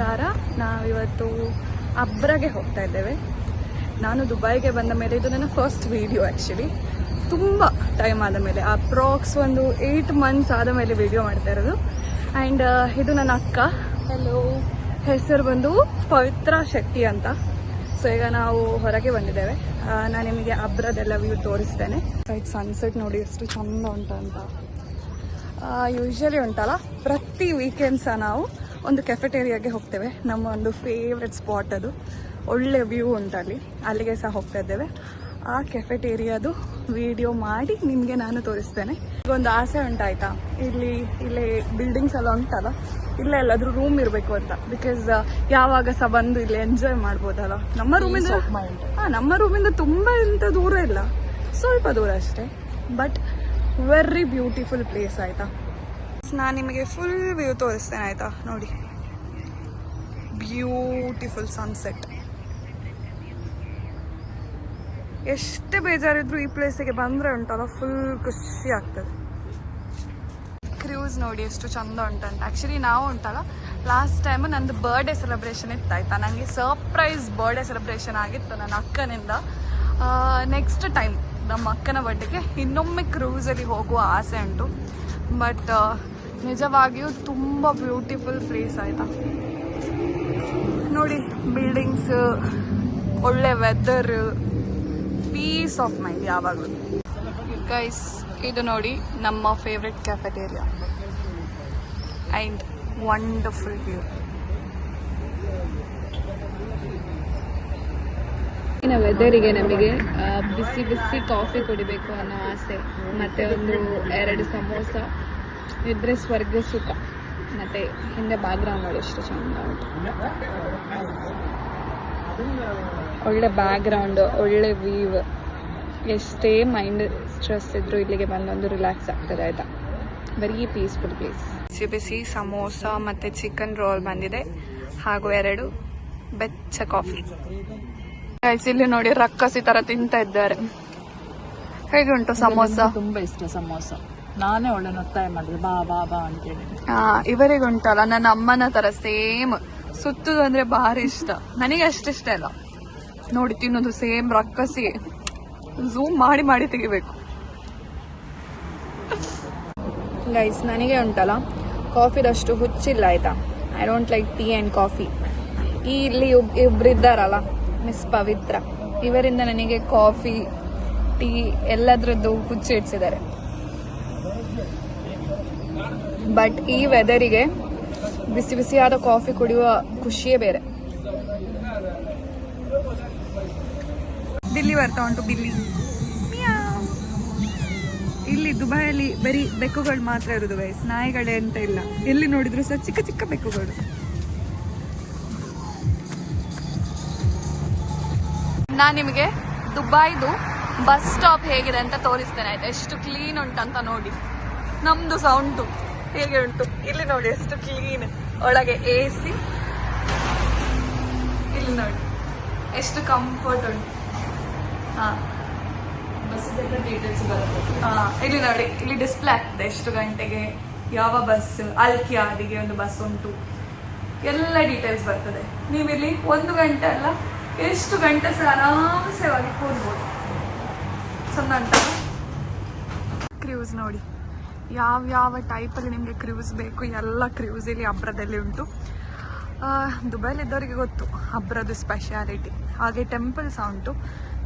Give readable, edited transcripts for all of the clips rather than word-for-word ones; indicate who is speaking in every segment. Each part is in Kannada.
Speaker 1: ನಮಸ್ಕಾರ. ನಾವಿವತ್ತು ಅಬ್ರಾಗೆ ಹೋಗ್ತಾ ಇದ್ದೇವೆ. ನಾನು ದುಬೈಗೆ ಬಂದ ಮೇಲೆ ಇದು ನನ್ನ ಫಸ್ಟ್ ವಿಡಿಯೋ. ಆ್ಯಕ್ಚುಲಿ ತುಂಬ ಟೈಮ್ ಆದ ಮೇಲೆ, ಅಪ್ರಾಕ್ಸ್ ಒಂದು 8 months ಆದ ಮೇಲೆ ವಿಡಿಯೋ ಮಾಡ್ತಾ ಇರೋದು. ಆ್ಯಂಡ್ ಇದು ನನ್ನ ಅಕ್ಕ. ಹಲೋ. ಹೆಸರು ಬಂದು ಪವಿತ್ರ ಶೆಟ್ಟಿ ಅಂತ. ಸೊ ಈಗ ನಾವು ಹೊರಗೆ ಬಂದಿದ್ದೇವೆ. ನಾನು ನಿಮಗೆ ಅಬ್ರದೆಲ್ಲ ವ್ಯೂ ತೋರಿಸ್ತೇನೆ. ಸನ್ಸೆಟ್ ನೋಡಿ ಎಷ್ಟು ಚಂದ ಉಂಟಂತ. ಯೂಶ್ವಲಿ ಉಂಟಲ್ಲ, ಪ್ರತಿ ವೀಕೆಂಡ್ಸ ನಾವು ಒಂದು ಕೆಫೆಟೇರಿಯಾಗೆ ಹೋಗ್ತೇವೆ. ನಮ್ಮ ಒಂದು ಫೇವ್ರೆಟ್ ಸ್ಪಾಟ್ ಅದು. ಒಳ್ಳೆ ವ್ಯೂ ಉಂಟಲ್ಲಿ, ಅಲ್ಲಿಗೆ ಸಹ ಹೋಗ್ತಾ ಇದ್ದೇವೆ. ಆ ಕೆಫೆಟೇರಿಯಾದು ವಿಡಿಯೋ ಮಾಡಿ ನಿಮಗೆ ನಾನು ತೋರಿಸ್ತೇನೆ. ಈಗ ಒಂದು ಆಸೆ ಉಂಟಾಯ್ತಾ, ಇಲ್ಲಿ ಬಿಲ್ಡಿಂಗ್ಸ್ ಎಲ್ಲ ಉಂಟಲ್ಲ, ಇಲ್ಲೇ ಎಲ್ಲಾದ್ರೂ ರೂಮ್ ಇರಬೇಕು ಅಂತ. ಬಿಕಾಸ್ ಯಾವಾಗ ಸಹ ಬಂದು ಇಲ್ಲಿ ಎಂಜಾಯ್ ಮಾಡ್ಬೋದಲ್ಲ. ನಮ್ಮ ರೂಮಿಂದ ತುಂಬ ಎಂತ ದೂರ ಇಲ್ಲ, ಸ್ವಲ್ಪ ದೂರ ಅಷ್ಟೇ. ಬಟ್ ವೆರಿ ಬ್ಯೂಟಿಫುಲ್ ಪ್ಲೇಸ್ ಆಯ್ತಾ. ನಾನು ನಿಮಗೆ ಫುಲ್ ವ್ಯೂ ತೋರಿಸ್ತೇನೆ ಆಯ್ತಾ. ನೋಡಿ, ಬ್ಯೂಟಿಫುಲ್ ಸನ್ಸೆಟ್. ಎಷ್ಟೇ ಬೇಜಾರಿದ್ರು ಈ ಪ್ಲೇಸಿಗೆ ಬಂದರೆ ಉಂಟಲ್ಲ, ಫುಲ್ ಖುಷಿ ಆಗ್ತದೆ. ಕ್ರೂಸ್ ನೋಡಿ ಎಷ್ಟು ಚಂದ ಉಂಟಂತ. ಆ್ಯಕ್ಚುಲಿ ನಾವು ಉಂಟಲ್ಲ, ಲಾಸ್ಟ್ ಟೈಮ್ ನಂದು ಬರ್ಡೇ ಸೆಲೆಬ್ರೇಷನ್ ಇತ್ತಾಯ್ತಾ. ನನಗೆ ಸರ್ಪ್ರೈಸ್ ಬರ್ಡೇ ಸೆಲೆಬ್ರೇಷನ್ ಆಗಿತ್ತು ನನ್ನ ಅಕ್ಕನಿಂದ. ನೆಕ್ಸ್ಟ್ ಟೈಮ್ ನಮ್ಮ ಅಕ್ಕನ ಬರ್ಡೇಗೆ ಇನ್ನೊಮ್ಮೆ ಕ್ರೂಸಲ್ಲಿ ಹೋಗುವ ಆಸೆ ಉಂಟು. ಬಟ್ ನಿಜವಾಗಿಯೂ ತುಂಬ ಬ್ಯೂಟಿಫುಲ್ ಪ್ಲೇಸ್ ಆಯಿತಾ. ನೋಡಿ, ಬಿಲ್ಡಿಂಗ್ಸ್, ಒಳ್ಳೆ ವೆದರ್, ಪೀಸ್ ಆಫ್ ಮೈಂಡ್ ಯಾವಾಗಲೂ. ಗೈಸ್, ಇದು ನೋಡಿ ನಮ್ಮ ಫೇವ್ರೆಟ್ ಕ್ಯಾಫೆಟೇರಿಯಾ ಆ್ಯಂಡ್ ವಂಡರ್ಫುಲ್ ವ್ಯೂ. ವೆದರಿಗೆ ನಮಗೆ ಬಿಸಿ ಬಿಸಿ ಕಾಫಿ ಕುಡಿಬೇಕು ಅನ್ನೋ ಆಸೆ, ಮತ್ತು ಒಂದು 2 ಸಮೋಸ ಇದ್ರೆ ಸ್ವರ್ಗ ಸುಖ. ಮತ್ತು ಹಿಂದೆ ಬ್ಯಾಕ್ಗ್ರೌಂಡ್ ನೋಡಿ ಎಷ್ಟು ಚಂದ ಉಂಟು. ಒಳ್ಳೆ ಬ್ಯಾಕ್ಗ್ರೌಂಡು, ಒಳ್ಳೆ ವ್ಯೂ. ಎಷ್ಟೇ ಮೈಂಡ್ ಸ್ಟ್ರೆಸ್ ಇದ್ರೂ ಇಲ್ಲಿಗೆ ಬಂದೊಂದು ರಿಲ್ಯಾಕ್ಸ್ ಆಗ್ತದೆ ಆಯಿತಾ. Very peaceful place. ಬಿಸಿ ಬಿಸಿ ಸಮೋಸ ಮತ್ತು ಚಿಕನ್ ರೋಲ್ ಬಂದಿದೆ, ಹಾಗೂ 2 ಬೆಚ್ಚ ಕಾಫಿ. ಇಲ್ಲಿ ನೋಡಿ, ರಕ್ಕಸಿ ತರ ತಿಂತ ಇದ್ದಾರೆ. ಹೇಗೆ ಉಂಟು ಸಮೋಸ?
Speaker 2: ತುಂಬಾ ಇಷ್ಟ ಸಮೋಸ. ನಾನೇ ಒಳ್ಳೆ ಒತ್ತಾಯ ಮಾಡಿದೆ, ಬಾ ಬಾ ಬಾ ಅಂತೇಳಿ.
Speaker 1: ಇವರಿಗೆ ಉಂಟಲ್ಲ, ನನ್ನ ಅಮ್ಮನ ತರ ಸೇಮ್ ಸುತ್ತುದು ಅಂದ್ರೆ ಭಾರಿ ಇಷ್ಟ. ನನಗೆ ಅಷ್ಟಿಷ್ಟ ಇಲ್ಲ ನೋಡಿ ತಿನ್ನೋದು. ಸೇಮ್ ರಕ್ಕಸಿ ಝೂಮ್ ಮಾಡಿ ಮಾಡಿ ತೆಗಿಬೇಕು. ಗೈಸ್, ನನಗೆ ಉಂಟಲ್ಲ ಕಾಫಿದಷ್ಟು ಹುಚ್ಚಿಲ್ಲ ಆಯ್ತಾ. I don't like tea and coffee. ಇಲ್ಲಿ ಇಬ್ಬರಿದ್ದಾರಲ್ಲ, ಮಿಸ್ ಪವಿತ್ರ, ಇವರಿಂದ ನನಗೆ ಕಾಫಿ, ಟೀ ಎಲ್ಲದ್ರದ್ದು ಹುಚ್ಚು ಇಡ್ಸಿದ್ದಾರೆ. ಬಟ್ ಈ ವೆದರಿಗೆ ಬಿಸಿ ಬಿಸಿಯಾದ ಕಾಫಿ ಕುಡಿಯುವ ಖುಷಿಯೇ ಬೇರೆ. ಬಿಲ್ಲಿ ಬರ್ತಾ ಉಂಟು, ಬಿಲ್ಲಿ. ಇಲ್ಲಿ ದುಬೈಯಲ್ಲಿ ಬರೀ ಬೆಕ್ಕುಗಳು ಮಾತ್ರ ಇರುವುದು ಗೈಸ್, ನಾಯಿಗಳೇ ಅಂತ ಇಲ್ಲ. ಎಲ್ಲಿ ನೋಡಿದ್ರು ಸಹ ಚಿಕ್ಕ ಚಿಕ್ಕ ಬೆಕ್ಕುಗಳು. ನಾನು ನಿಮಗೆ ದುಬೈದು ಬಸ್ ಸ್ಟಾಪ್ ಹೇಗಿದೆ ಅಂತ ತೋರಿಸ್ತೇನೆ ಆಯ್ತಾ. ಎಷ್ಟು ಕ್ಲೀನ್ ಉಂಟಂತ ನೋಡಿ. ನಮ್ದು ಸಹ ಉಂಟು, ಹೇಗೆ ಉಂಟು ಇಲ್ಲಿ ನೋಡಿ, ಎಷ್ಟು ಕ್ಲೀನ್. ಒಳಗೆ AC, ಇಲ್ಲಿ ನೋಡಿ ಎಷ್ಟು ಕಂಫರ್ಟ್ ಉಂಟು. ಇಲ್ಲಿ ನೋಡಿ, ಇಲ್ಲಿ ಡಿಸ್ಪ್ಲೇ ಆಗ್ತದೆ ಎಷ್ಟು ಗಂಟೆಗೆ ಯಾವ ಬಸ್. ಅಲ್ಕಿಯಾದಿಗೆ ಒಂದು ಬಸ್ ಉಂಟು, ಎಲ್ಲ ಡೀಟೇಲ್ಸ್ ಬರ್ತದೆ. ನೀವಿಲ್ಲಿ 1 ಗಂಟೆ ಅಲ್ಲ, ಎಷ್ಟು ಗಂಟೆ ಸಹ ಆರಾಮಸೆವಾಗಿ ಕೂರ್ಬೋದು. ಚಂದ ಅಂತ. ಕ್ರೂಸ್ ನೋಡಿ, ಯಾವ ಟೈಪಲ್ಲಿ ನಿಮಗೆ ಕ್ರೂಸ್ ಬೇಕು, ಎಲ್ಲ ಕ್ರೂಸ್ ಇಲ್ಲಿ ಅಬ್ರದಲ್ಲಿ ಉಂಟು. ದುಬೈಲಿದ್ದವರಿಗೆ ಗೊತ್ತು ಅಬ್ರದ್ದು ಸ್ಪೆಷಾಲಿಟಿ. ಹಾಗೆ ಟೆಂಪಲ್ ಸಹ ಉಂಟು.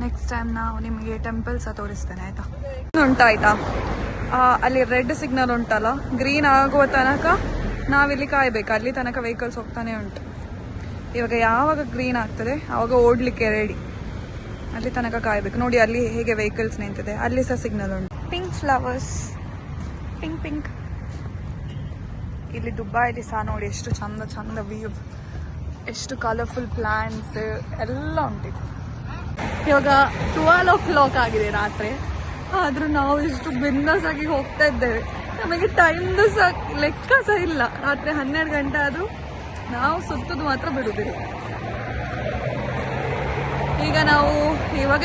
Speaker 1: ನೆಕ್ಸ್ಟ್ ಟೈಮ್ ನಾವು ನಿಮಗೆ ಟೆಂಪಲ್ ಸಹ ತೋರಿಸ್ತೇನೆ ಆಯಿತಾ. ಉಂಟಾಯ್ತಾ, ಅಲ್ಲಿ ರೆಡ್ ಸಿಗ್ನಲ್ ಉಂಟಲ್ಲ, ಗ್ರೀನ್ ಆಗುವ ತನಕ ನಾವಿಲ್ಲಿ ಕಾಯಬೇಕು. ಅಲ್ಲಿ ತನಕ ವೆಹಿಕಲ್ಸ್ ಹೋಗ್ತಾನೆ ಉಂಟು. ಇವಾಗ ಯಾವಾಗ ಗ್ರೀನ್ ಆಗ್ತದೆ ಆವಾಗ ಓಡಲಿಕ್ಕೆ ರೆಡಿ. ಅಲ್ಲಿ ತನಕ ಕಾಯಬೇಕು. ನೋಡಿ ಅಲ್ಲಿ ಹೇಗೆ ವೆಹಿಕಲ್ಸ್ ನಿಂತಿದೆ, ಅಲ್ಲಿ ಸಹ ಸಿಗ್ನಲ್ ಉಂಟು. Pink flowers, pink pink. ಇಲ್ಲಿ ದುಬೈಲಿ ಸಹ ನೋಡಿ ಎಷ್ಟು ಚಂದ ಚಂದ ವ್ಯೂ, ಎಷ್ಟು ಕಲರ್ಫುಲ್ ಪ್ಲಾಂಟ್ಸ್ ಎಲ್ಲ ಉಂಟಿದೆ. ಇವಾಗ 12 o'clock ಆಗಿದೆ ರಾತ್ರಿ, ಆದರೂ ನಾವು ಇಷ್ಟು ಬಿಂದಾಸ್ ಆಗಿ ಹೋಗ್ತಾ ಇದ್ದೇವೆ. ನಮಗೆ ಟೈಮ್ದು ಸಹ ಲೆಕ್ಕ ಸಹ ಇಲ್ಲ. ರಾತ್ರಿ 12 ಗಂಟೆ ಆದರೂ ನಾವು ಸುತ್ತದು ಮಾತ್ರ ಬಿಡುವುದಿಲ್ಲ. ಈಗ ನಾವು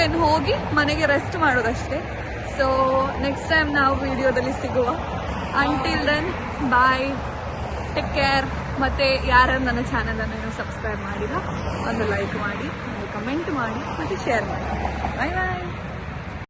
Speaker 1: ಇನ್ನು ಹೋಗಿ ಮನೆಗೆ ರೆಸ್ಟ್ ಮಾಡೋದಷ್ಟೇ. ಸೊ ನೆಕ್ಸ್ಟ್ ಟೈಮ್ ನಾವು ವಿಡಿಯೋದಲ್ಲಿ ಸಿಗುವ. Until then bye, take care. ಮತ್ತು ಯಾರು ನನ್ನ ಚಾನಲನ್ನು ಇನ್ನೂ ಸಬ್ಸ್ಕ್ರೈಬ್ ಮಾಡಿಲ್ಲ ಒಂದು ಲೈಕ್ ಮಾಡಿ ಒಂದು ಕಮೆಂಟ್ ಮಾಡಿ ಮತ್ತು ಶೇರ್ ಮಾಡಿ. ಬಾಯ್ ಬಾಯ್.